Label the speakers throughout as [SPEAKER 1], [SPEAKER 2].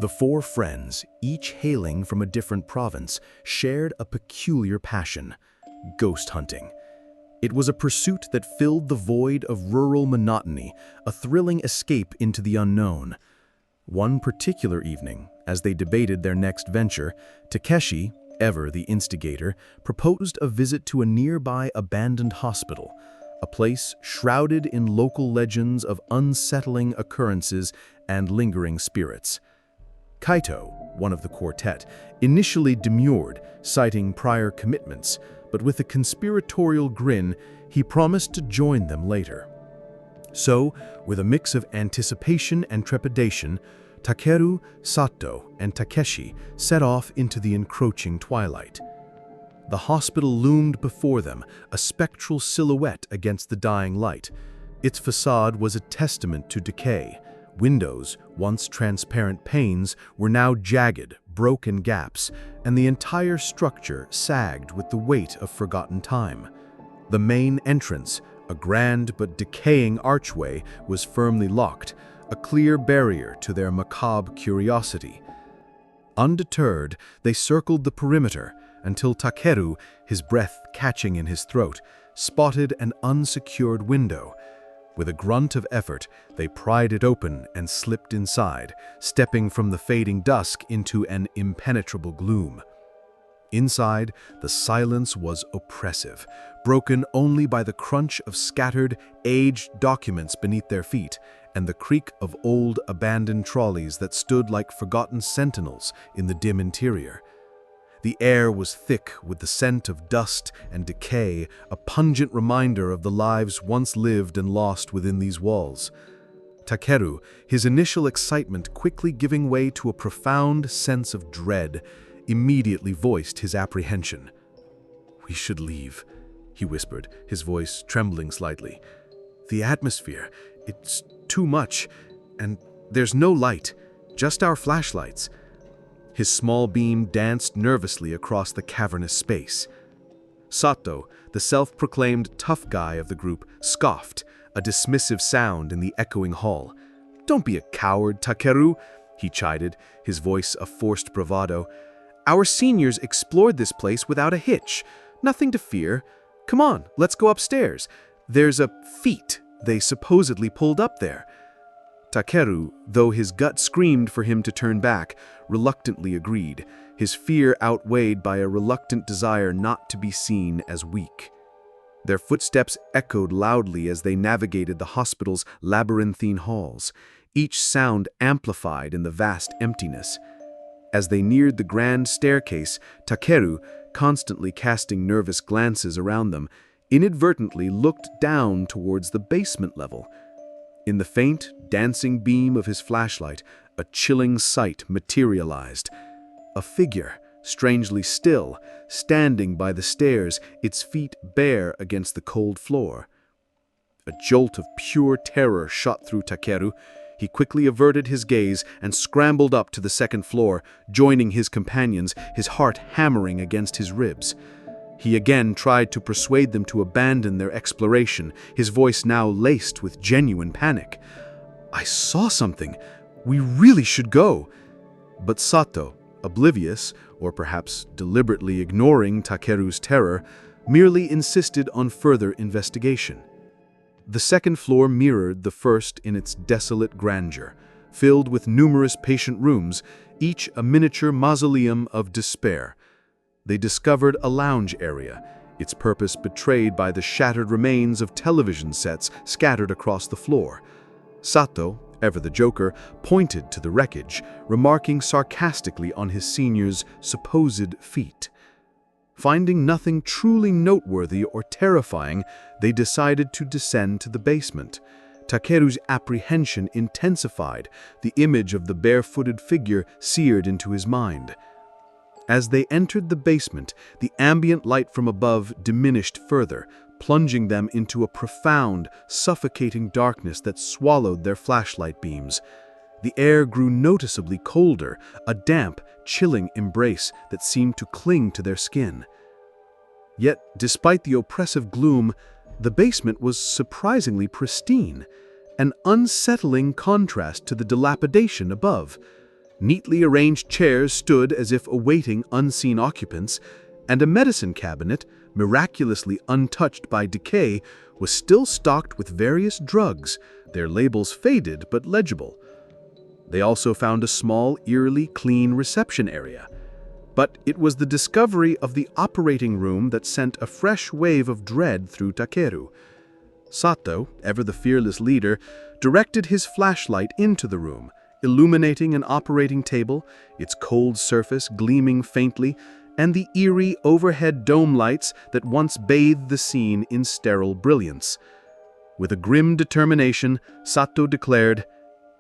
[SPEAKER 1] The four friends, each hailing from a different province, shared a peculiar passion: ghost hunting. It was a pursuit that filled the void of rural monotony, a thrilling escape into the unknown. One particular evening, as they debated their next venture, Takeshi, ever the instigator, proposed a visit to a nearby abandoned hospital, a place shrouded in local legends of unsettling occurrences and lingering spirits. Kaito, one of the quartet, initially demurred, citing prior commitments, but with a conspiratorial grin, he promised to join them later. So, with a mix of anticipation and trepidation, Takeru, Sato, and Takeshi set off into the encroaching twilight. The hospital loomed before them, a spectral silhouette against the dying light. Its facade was a testament to decay. Windows, once transparent panes, were now jagged, broken gaps, and the entire structure sagged with the weight of forgotten time. The main entrance, a grand but decaying archway, was firmly locked, a clear barrier to their macabre curiosity. Undeterred, they circled the perimeter until Takeru, his breath catching in his throat, spotted an unsecured window. With a grunt of effort, they pried it open and slipped inside, stepping from the fading dusk into an impenetrable gloom. Inside, the silence was oppressive, broken only by the crunch of scattered, aged documents beneath their feet and the creak of old, abandoned trolleys that stood like forgotten sentinels in the dim interior. The air was thick with the scent of dust and decay, a pungent reminder of the lives once lived and lost within these walls. Takeru, his initial excitement quickly giving way to a profound sense of dread, immediately voiced his apprehension. "We should leave," he whispered, his voice trembling slightly. "The atmosphere, it's too much, and there's no light, just our flashlights." His small beam danced nervously across the cavernous space. Sato, the self-proclaimed tough guy of the group, scoffed, a dismissive sound in the echoing hall. "Don't be a coward, Takeru," he chided, his voice a forced bravado. "Our seniors explored this place without a hitch. Nothing to fear. Come on, let's go upstairs. There's a feat they supposedly pulled up there." Takeru, though his gut screamed for him to turn back, reluctantly agreed, his fear outweighed by a reluctant desire not to be seen as weak. Their footsteps echoed loudly as they navigated the hospital's labyrinthine halls, each sound amplified in the vast emptiness. As they neared the grand staircase, Takeru, constantly casting nervous glances around them, inadvertently looked down towards the basement level. In the faint, dancing beam of his flashlight, a chilling sight materialized. A figure, strangely still, standing by the stairs, its feet bare against the cold floor. A jolt of pure terror shot through Takeru. He quickly averted his gaze and scrambled up to the second floor, joining his companions, his heart hammering against his ribs. He again tried to persuade them to abandon their exploration, his voice now laced with genuine panic. "I saw something. We really should go." But Sato, oblivious, or perhaps deliberately ignoring Takeru's terror, merely insisted on further investigation. The second floor mirrored the first in its desolate grandeur, filled with numerous patient rooms, each a miniature mausoleum of despair. They discovered a lounge area, its purpose betrayed by the shattered remains of television sets scattered across the floor. Sato, ever the joker, pointed to the wreckage, remarking sarcastically on his senior's supposed feat. Finding nothing truly noteworthy or terrifying, they decided to descend to the basement. Takeru's apprehension intensified, the image of the barefooted figure seared into his mind. As they entered the basement, the ambient light from above diminished further, plunging them into a profound, suffocating darkness that swallowed their flashlight beams. The air grew noticeably colder, a damp, chilling embrace that seemed to cling to their skin. Yet, despite the oppressive gloom, the basement was surprisingly pristine, an unsettling contrast to the dilapidation above. Neatly arranged chairs stood as if awaiting unseen occupants, and a medicine cabinet, miraculously untouched by decay, was still stocked with various drugs, their labels faded but legible. They also found a small, eerily clean reception area. But it was the discovery of the operating room that sent a fresh wave of dread through Takeru. Sato, ever the fearless leader, directed his flashlight into the room, illuminating an operating table, its cold surface gleaming faintly, and the eerie overhead dome lights that once bathed the scene in sterile brilliance. With a grim determination, Sato declared,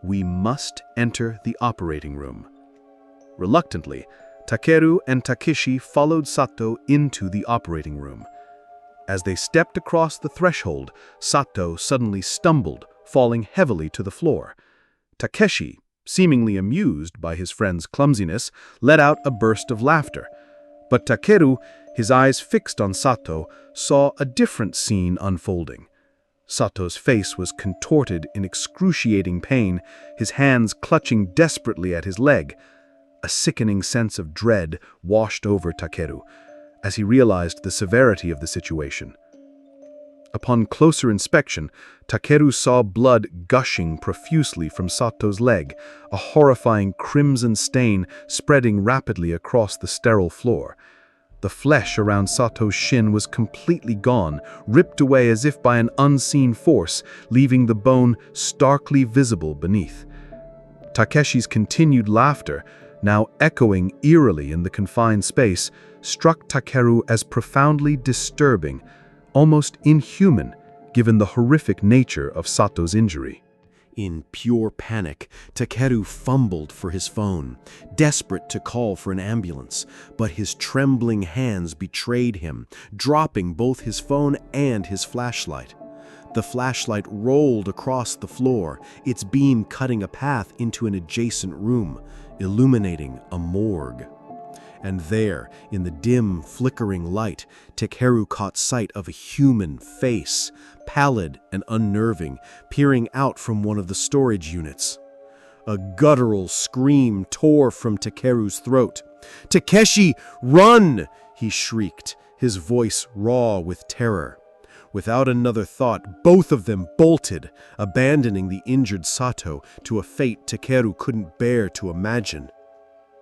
[SPEAKER 1] "We must enter the operating room." Reluctantly, Takeru and Takeshi followed Sato into the operating room. As they stepped across the threshold, Sato suddenly stumbled, falling heavily to the floor. Takeshi, seemingly amused by his friend's clumsiness, let out a burst of laughter. But Takeru, his eyes fixed on Sato, saw a different scene unfolding. Sato's face was contorted in excruciating pain, his hands clutching desperately at his leg. A sickening sense of dread washed over Takeru as he realized the severity of the situation. Upon closer inspection, Takeru saw blood gushing profusely from Sato's leg, a horrifying crimson stain spreading rapidly across the sterile floor. The flesh around Sato's shin was completely gone, ripped away as if by an unseen force, leaving the bone starkly visible beneath. Takeshi's continued laughter, now echoing eerily in the confined space, struck Takeru as profoundly disturbing, almost inhuman, given the horrific nature of Sato's injury.
[SPEAKER 2] In pure panic, Takeru fumbled for his phone, desperate to call for an ambulance, but his trembling hands betrayed him, dropping both his phone and his flashlight. The flashlight rolled across the floor, its beam cutting a path into an adjacent room, illuminating a morgue. And there, in the dim, flickering light, Takeru caught sight of a human face, pallid and unnerving, peering out from one of the storage units. A guttural scream tore from Takeru's throat. "Takeshi, run!" he shrieked, his voice raw with terror. Without another thought, both of them bolted, abandoning the injured Sato to a fate Takeru couldn't bear to imagine.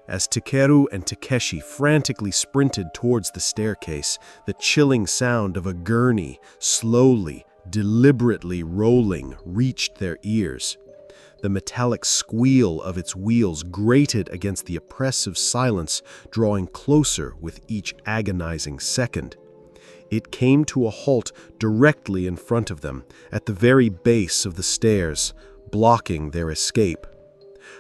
[SPEAKER 2] As Takeru and Takeshi frantically sprinted towards the staircase, the chilling sound of a gurney, slowly, deliberately rolling, reached their ears. The metallic squeal of its wheels grated against the oppressive silence, drawing closer with each agonizing second. It came to a halt directly in front of them, at the very base of the stairs, blocking their escape.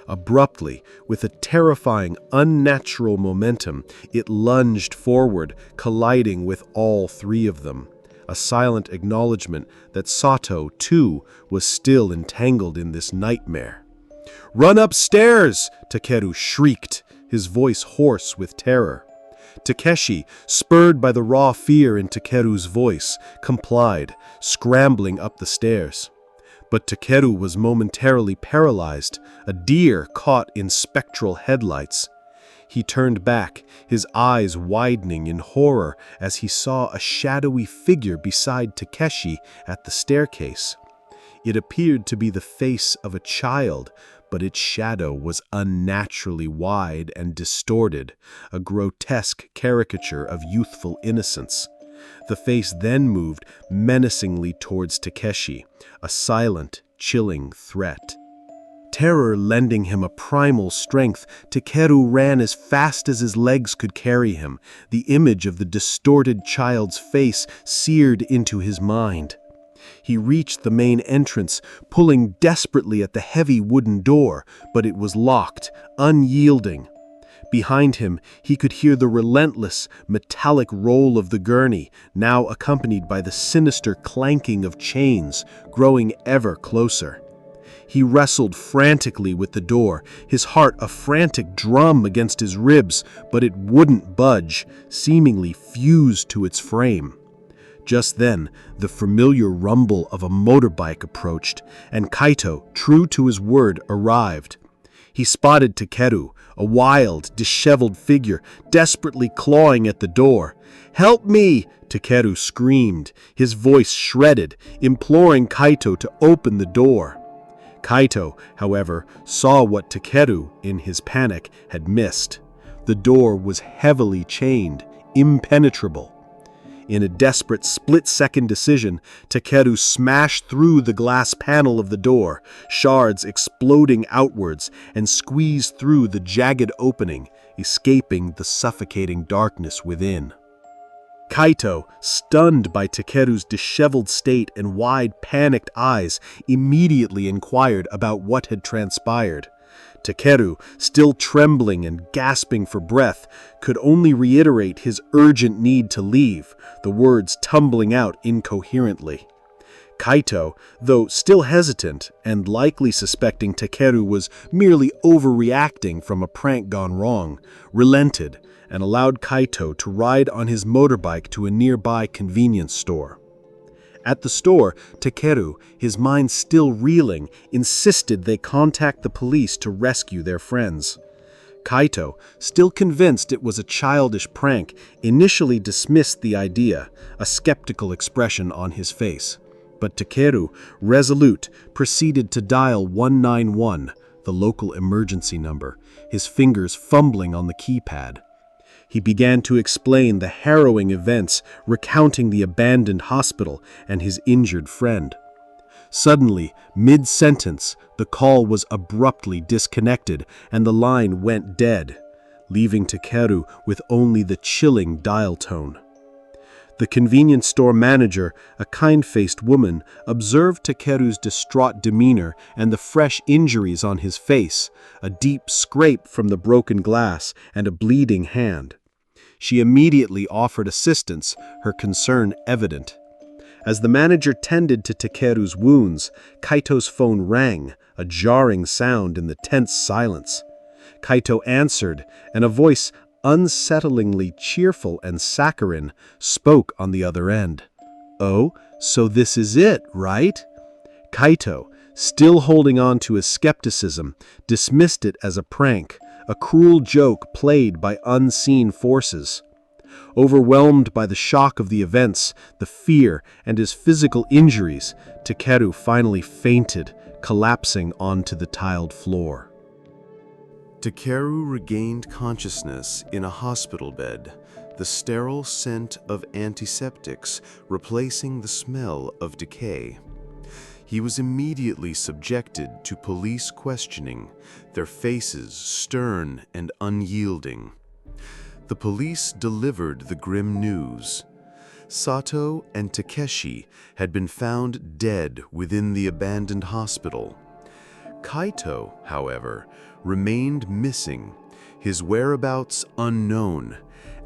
[SPEAKER 2] Abruptly, with a terrifying, unnatural momentum, it lunged forward, colliding with all three of them, a silent acknowledgement that Sato, too, was still entangled in this nightmare. "Run upstairs!" Takeru shrieked, his voice hoarse with terror. Takeshi, spurred by the raw fear in Takeru's voice, complied, scrambling up the stairs. But Takeru was momentarily paralyzed, a deer caught in spectral headlights. He turned back, his eyes widening in horror as he saw a shadowy figure beside Takeshi at the staircase. It appeared to be the face of a child, but its shadow was unnaturally wide and distorted, a grotesque caricature of youthful innocence. The face then moved menacingly towards Takeshi, a silent, chilling threat. Terror lending him a primal strength, Takeru ran as fast as his legs could carry him, the image of the distorted child's face seared into his mind. He reached the main entrance, pulling desperately at the heavy wooden door, but it was locked, unyielding. Behind him, he could hear the relentless, metallic roll of the gurney, now accompanied by the sinister clanking of chains, growing ever closer. He wrestled frantically with the door, his heart a frantic drum against his ribs, but it wouldn't budge, seemingly fused to its frame. Just then, the familiar rumble of a motorbike approached, and Kaito, true to his word, arrived. He spotted Takeru, a wild, disheveled figure, desperately clawing at the door. "Help me!" Takeru screamed, his voice shredded, imploring Kaito to open the door. Kaito, however, saw what Takeru, in his panic, had missed. The door was heavily chained, impenetrable. In a desperate split-second decision, Takeru smashed through the glass panel of the door, shards exploding outwards, and squeezed through the jagged opening, escaping the suffocating darkness within. Kaito, stunned by Takeru's disheveled state and wide, panicked eyes, immediately inquired about what had transpired. Takeru, still trembling and gasping for breath, could only reiterate his urgent need to leave, the words tumbling out incoherently. Kaito, though still hesitant and likely suspecting Takeru was merely overreacting from a prank gone wrong, relented and allowed Kaito to ride on his motorbike to a nearby convenience store. At the store, Takeru, his mind still reeling, insisted they contact the police to rescue their friends. Kaito, still convinced it was a childish prank, initially dismissed the idea, a skeptical expression on his face. But Takeru, resolute, proceeded to dial 191, the local emergency number, his fingers fumbling on the keypad. He began to explain the harrowing events, recounting the abandoned hospital and his injured friend. Suddenly, mid-sentence, the call was abruptly disconnected and the line went dead, leaving Takeru with only the chilling dial tone. The convenience store manager, a kind-faced woman, observed Takeru's distraught demeanor and the fresh injuries on his face, a deep scrape from the broken glass and a bleeding hand. She immediately offered assistance, her concern evident. As the manager tended to Takeru's wounds, Kaito's phone rang, a jarring sound in the tense silence. Kaito answered, and a voice unsettlingly cheerful and saccharine, spoke on the other end. "Oh, so this is it, right?" Kaito, still holding on to his skepticism, dismissed it as a prank, a cruel joke played by unseen forces. Overwhelmed by the shock of the events, the fear, and his physical injuries, Takeru finally fainted, collapsing onto the tiled floor.
[SPEAKER 1] Takeru regained consciousness in a hospital bed, the sterile scent of antiseptics replacing the smell of decay. He was immediately subjected to police questioning, their faces stern and unyielding. The police delivered the grim news. Sato and Takeshi had been found dead within the abandoned hospital. Kaito, however, remained missing, his whereabouts unknown,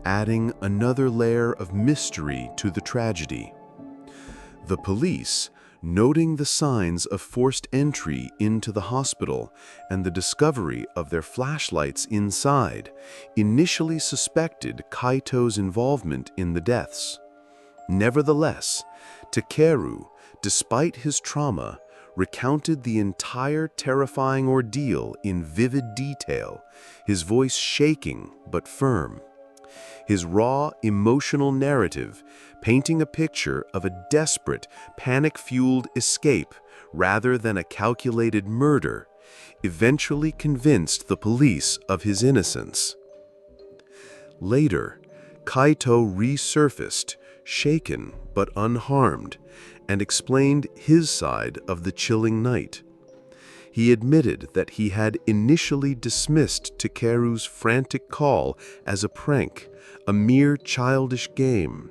[SPEAKER 1] adding another layer of mystery to the tragedy. The police, noting the signs of forced entry into the hospital and the discovery of their flashlights inside, initially suspected Kaito's involvement in the deaths. Nevertheless, Takeru, despite his trauma, recounted the entire terrifying ordeal in vivid detail, his voice shaking but firm. His raw, emotional narrative, painting a picture of a desperate, panic-fueled escape rather than a calculated murder, eventually convinced the police of his innocence. Later, Kaito resurfaced, shaken but unharmed, and explained his side of the chilling night. He admitted that he had initially dismissed Takeru's frantic call as a prank, a mere childish game.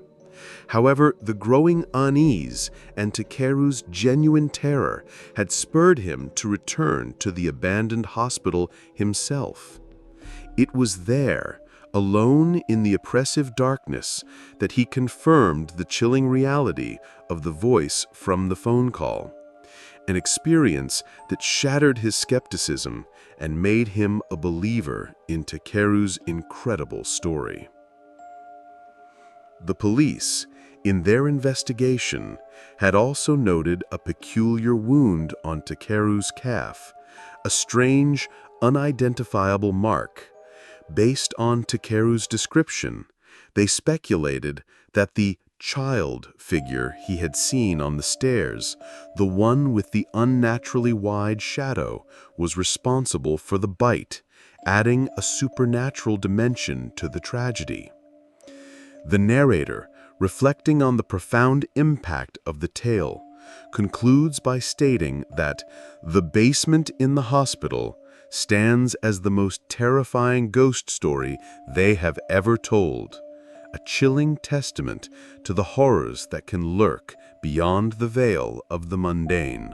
[SPEAKER 1] However, the growing unease and Takeru's genuine terror had spurred him to return to the abandoned hospital himself. It was there, alone in the oppressive darkness, that he confirmed the chilling reality of the voice from the phone call, an experience that shattered his skepticism and made him a believer in Takeru's incredible story. The police, in their investigation, had also noted a peculiar wound on Takeru's calf, a strange,
[SPEAKER 2] unidentifiable mark. Based on Takeru's description, they speculated that the child figure he had seen on the stairs, the one with the unnaturally wide shadow, was responsible for the bite, adding a supernatural dimension to the tragedy. The narrator, reflecting on the profound impact of the tale, concludes by stating that the basement in the hospital stands as the most terrifying ghost story they have ever told, a chilling testament to the horrors that can lurk beyond the veil of the mundane.